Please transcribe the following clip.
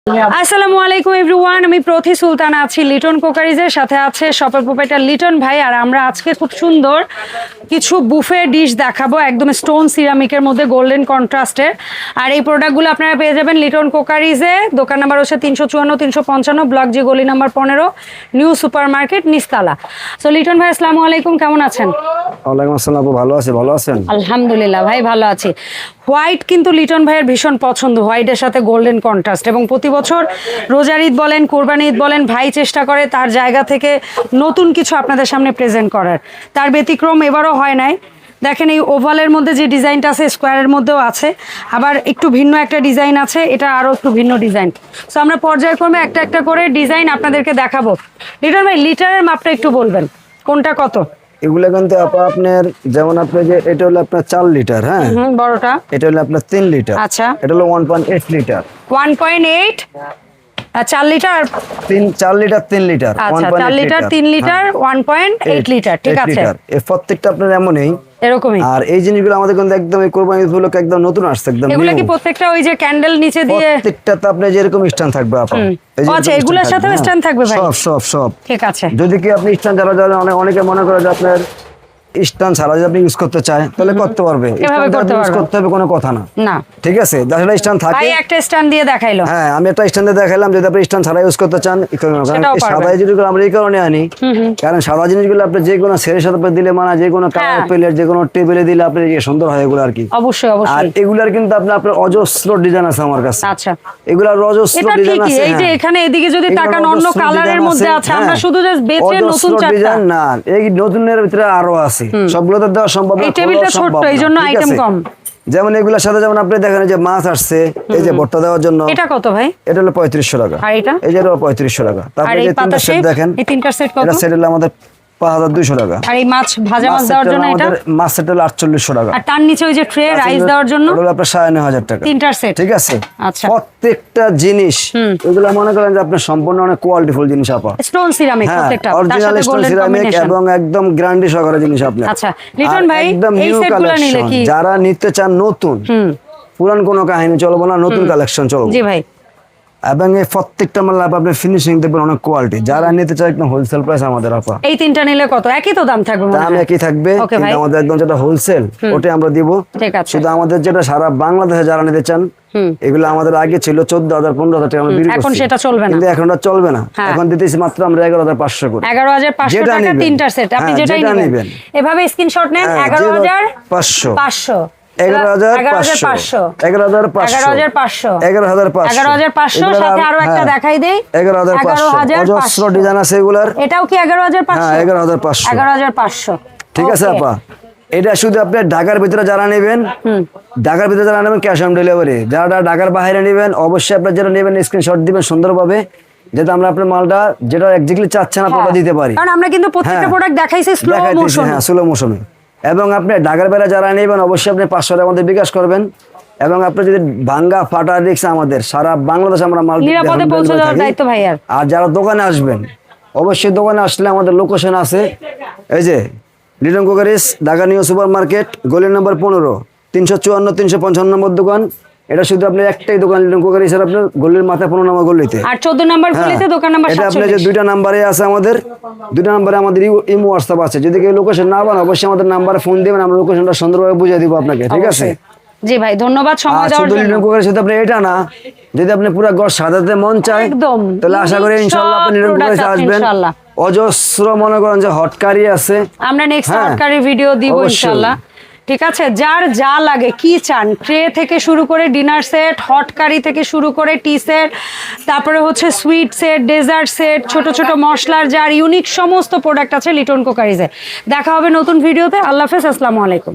আসসালামু আলাইকুম এভরিওয়ান, আমি প্রথি সুলতানা আছি লিটন কুকারিজের সাথে আছে শপের প্রোপাইটার লিটন ভাই। আর আমরা আজকে খুব সুন্দর কিছু বুফে ডিশ দেখাবো, একদম স্টোন সিরামিকের মধ্যে গোল্ডেন কন্ট্রাস্টের। আর এই প্রোডাক্টগুলো আপনারা পেয়ে যাবেন লিটন কুকারিজে। দোকান নাম্বার হচ্ছে 354 355 ব্লক জি গলি নাম্বার 15 নিউ সুপার মার্কেট নিস্তালা। সো লিটন ভাই আসসালামু আলাইকুম, কেমন আছেন? ওয়ালাইকুম আসসালাম আপু, ভালো আছি। ভালো আছেন? আলহামদুলিল্লাহ ভাই, ভালো আছি। হোয়াইট কিন্তু লিটন ভাইয়ের ভীষণ পছন্দ, হোয়াইটের সাথে গোল্ডেন কন্ট্রাস্ট। এবং প্রতি বছর রোজার ঈদ বলেন, কোরবানি ঈদ বলেন, ভাই চেষ্টা করে তার জায়গা থেকে নতুন কিছু আপনাদের সামনে প্রেজেন্ট করার। তার ব্যতিক্রম এবারও হয় নাই। দেখেন এই ওভালের মধ্যে যে ডিজাইনটা আছে, স্কোয়ারের মধ্যেও আছে, আবার একটু ভিন্ন একটা ডিজাইন আছে, এটা আরও একটু ভিন্ন ডিজাইন। সো আমরা পর্যায়ক্রমে একটা একটা করে ডিজাইন আপনাদেরকে দেখাবো। লিটন ভাই লিটারের মাপটা একটু বলবেন, কোনটা কত? এগুলো কিন্তু আপনার যেমন আপনার যে এটা হলো আপনার 4 লিটার, হ্যাঁ বড়টা এটা হলো আপনার 3 লিটার, আচ্ছা এটা হলো 1.8 লিটার। 1.8 4 লিটার 4 লিটার 3 লিটার, আচ্ছা 4 লিটার 3 লিটার 1.8 লিটার, ঠিক আছে। এই প্রত্যেকটা আপনার এমনই এরকমই। আর এই জিনিসগুলো আমাদের কিন্তু একদম এই কোরবানি উপলক্ষে একদম নতুন আসছে, একদম এগুলা কি প্রত্যেকটা ওই যে ক্যান্ডেল নিচে দিয়ে প্রত্যেকটাতে আপনার যেরকম স্ট্যান্ড থাকবে আপা, আচ্ছা এগুলোর সাথেও স্ট্যান্ড থাকবে ভাই? সব ঠিক আছে। যদি কি আপনি স্ট্যান্ড ছাড়া অনেকে মনে করে যে আপনার স্ট্যান্ড ছাড়া যদি আপনি ইউজ করতে চায় তাহলে করতে পারবে, ইউজ করতে হবে কোনো কথা না, না ঠিক আছে। যারা স্ট্যান্ড থাকে, ভাই একটা স্ট্যান্ড দিয়ে দেখাইলো, হ্যাঁ আমি একটা স্ট্যান্ডে দেখাইলাম। যদি আপনি স্ট্যান্ড ছাড়া ইউজ করতে চান, সাদা জিনিসগুলো আমরা এই কারণে আনি, কারণ সাদা জিনিসগুলো আপনি যে কোনো সেরের সাথে দিলে মানে যে কোনো কালার প্লেট যে কোনো টেবিলে দিলে আপনি সুন্দর হয় এগুলো আর কি। অবশ্যই অবশ্যই। আর এগুলার কিন্তু আপনার অজস্র ডিজাইন আছে আমার কাছে। আচ্ছা এগুলার অজস্র ডিজাইন আছে। এই যে এখানে এদিকে যদি তাকান অন্য কালারের মধ্যে আছে, আমরা শুধু জাস্ট বেচে নতুন চারটা না, এই নতুনের ভিতরে আরো আছে, সবগুলো তো দেওয়া সম্ভব না। এই টেবিলটা ছোট, এইজন্য আইটেম কম। যেমন এগুলোর সাথে যেমন আপনি দেখেন যে মাছ আসছে এই যে ভর্তা দেওয়ার জন্য, এটা কত ভাই? এটা হলো 3500 টাকা। আর এটা? এই যে 3500 টাকা। তারপরে এই তিনটা সেট দেখেন, এই তিনটা সেট কত? এটা সেট হলো আমাদের 5200 টাকা। আর এই মাছ ভাজা মাছ দেওয়ার জন্য এটা মাছ সেট হলো 4800 টাকা। আর তার নিচে ওই যে ট্রে রাইস দেওয়ার জন্য ওটা হলো আপনার 9500 টাকা। তিনটা সেট, ঠিক আছে। আচ্ছা প্রত্যেকটা জিনিস এগুলো মনে করেন যে আপনার সম্পূর্ণ অনেক কোয়ালিটিফুল জিনিস আপা, স্টোন সিরামিক প্রত্যেকটা, অরিজিনাল স্টোন সিরামিক এবং একদম গ্যারান্টি সহকারে জিনিস আপনার। আচ্ছা লিটন ভাই এই নিউ সেটগুলো নিলে কালেকশন কি যারা নিতে চান নতুন, পুরান কোনো কাহিনী চলবে না, নতুন কালেকশন চলবে। জি ভাই। এবং এই প্রত্যেকটা মাল আপনি ফিনিশিং দেখবেন অনেক কোয়ালিটি। যারা নিতে চায় একদম হোলসেল প্রাইস আমাদের আপা। এই তিনটা নিলে কত? একই তো দাম থাকবে? দাম একই থাকবে, কিন্তু আমাদের একদম যেটা হোলসেল ওটাই আমরা দিব। ঠিক আছে। শুধু আমাদের যেটা সারা বাংলাদেশে যারা নিতে চান, এগুলো আমাদের আগে ছিল 14,000 15,000 টাকা আমরা বিক্রি করছি, এখন সেটা চলবে না, কিন্তু এখন এটা চলবে না। এখন দিতেছি মাত্র আমরা 11,500 করে। 11,500 টাকা তিনটা সেট, আপনি যেটাই নেবেন এভাবে স্ক্রিনশট নেন। 11,500 11,500 সাথে আরো একটা দেখাই দেই, 11,500 ডিজাইন আছে এগুলার। এটাও কি 11,500? 11,500 ঠিক আছে আপা। এটা শুধু আপনি ঢাকার ভিতরে যারা নেবেন, ঢাকার ভিতরে যারা নেবেন ক্যাশ অন ডেলিভারি। যারা ঢাকার বাইরে নেবেন অবশ্যই আপনার যেটা নেবেন স্ক্রিনশট দিবেন সুন্দরভাবে, যাতে আমরা আপনার মালটা যেটা এক্স্যাক্টলি চাচ্ছেন আপনারা দিতে পারি। কারণ আমরা কিন্তু প্রত্যেকটা প্রোডাক্ট দেখাইছি স্লো মোশন, হ্যাঁ স্লো মোশনে। এবং আপনি ঢাকার বাইরে যারা নেবেন অবশ্যই আপনি 500 টাকা আমাদের বিকাশ করবেন। এবং আপনি যদি ভাঙ্গা ফাটা রিক্স আমাদের সারা বাংলাদেশ আমরা মাল নিরাপদে পৌঁছে দেওয়ার দায়িত্ব ভাইয়ার। আর যারা দোকানে আসবেন অবশ্যই দোকানে আসলে আমাদের লোকেশন আছে, এই যে Liton cookeries Dhaka new super market গলি নম্বর 15 354 355 নম্বর দোকান। এটা শুধু আপনার একটাই দোকান লিটন কুকারিজ, আপনার গলির মাথায় 15 নম্বর গলিতে, আর 14 নম্বর গলিতে দোকান নাম্বার 47। এটা আপনার যে দুইটা নাম্বারে আছে আমাদের, দুইটা নাম্বারে আমাদের ইমো হোয়াটসঅ্যাপ আছে। যদি কেউ লোকেশন না পান অবশ্যই আমাদের নাম্বারে ফোন দিবেন, আমরা লোকেশনটা সুন্দরভাবে বুঝিয়ে দিব আপনাকে, ঠিক আছে। জি ভাই ধন্যবাদ সময় দেওয়ার জন্য। লিটন কুকারিজ শুধু আপনি এটা না, যদি আপনি পুরো ঘর সাজাতে মন চায় একদম, তাহলে আশা করি ইনশাআল্লাহ আপনি লিটন কুকারিজ আসবেন। অজস্র মনে করেন যে হটকারি আছে, আমরা নেক্সট হটকারি ভিডিও দিব ইনশাআল্লাহ, ঠিক আছে। যার যা লাগে কি চান, ট্রে থেকে শুরু করে ডিনার সেট, হট কারি থেকে শুরু করে টি সেট, তারপরে হচ্ছে সুইট সেট, ডেজার্ট সেট, ছোট ছোট মশলার জার, ইউনিক সমস্ত প্রোডাক্ট আছে লিটন কুকারিজে। দেখা হবে নতুন ভিডিওতে। আল্লাহ হাফেজ, আসসালামু আলাইকুম।